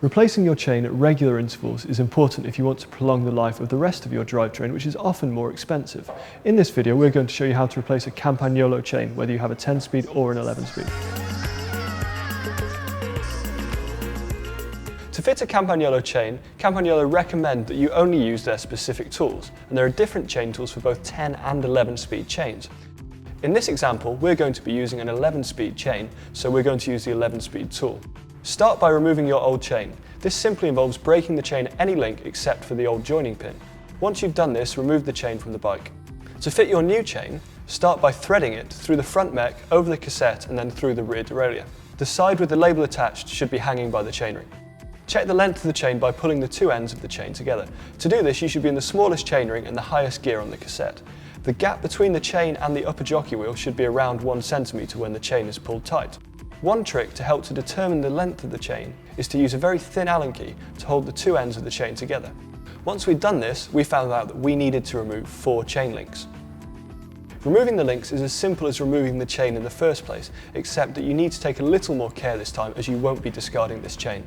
Replacing your chain at regular intervals is important if you want to prolong the life of the rest of your drivetrain, which is often more expensive. In this video, we're going to show you how to replace a Campagnolo chain, whether you have a 10-speed or an 11-speed. To fit a Campagnolo chain, Campagnolo recommend that you only use their specific tools, and there are different chain tools for both 10 and 11-speed chains. In this example, we're going to be using an 11-speed chain, so we're going to use the 11-speed tool. Start by removing your old chain. This simply involves breaking the chain at any link except for the old joining pin. Once you've done this, remove the chain from the bike. To fit your new chain, start by threading it through the front mech, over the cassette and then through the rear derailleur. The side with the label attached should be hanging by the chainring. Check the length of the chain by pulling the two ends of the chain together. To do this, you should be in the smallest chainring and the highest gear on the cassette. The gap between the chain and the upper jockey wheel should be around 1 centimetre when the chain is pulled tight. One trick to help to determine the length of the chain is to use a very thin Allen key to hold the two ends of the chain together. Once we'd done this, we found out that we needed to remove 4 chain links. Removing the links is as simple as removing the chain in the first place, except that you need to take a little more care this time as you won't be discarding this chain.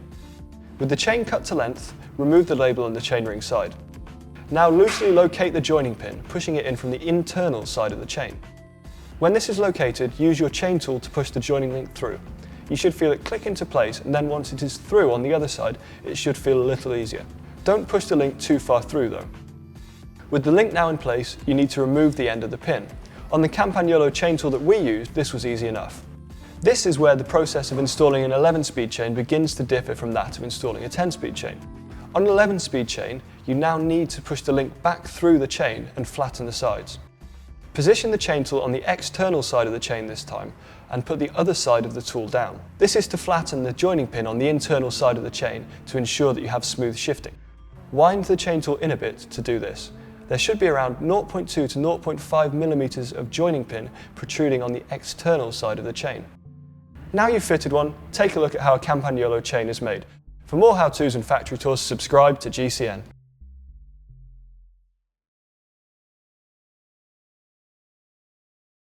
With the chain cut to length, remove the label on the chainring side. Now loosely locate the joining pin, pushing it in from the internal side of the chain. When this is located, use your chain tool to push the joining link through. You should feel it click into place, and then once it is through on the other side, it should feel a little easier. Don't push the link too far through though. With the link now in place, you need to remove the end of the pin. On the Campagnolo chain tool that we used, this was easy enough. This is where the process of installing an 11-speed chain begins to differ from that of installing a 10-speed chain. On an 11-speed chain, you now need to push the link back through the chain and flatten the sides. Position the chain tool on the external side of the chain this time and put the other side of the tool down. This is to flatten the joining pin on the internal side of the chain to ensure that you have smooth shifting. Wind the chain tool in a bit to do this. There should be around 0.2 to 0.5 millimeters of joining pin protruding on the external side of the chain. Now you've fitted one, take a look at how a Campagnolo chain is made. For more how-tos and factory tours, subscribe to GCN.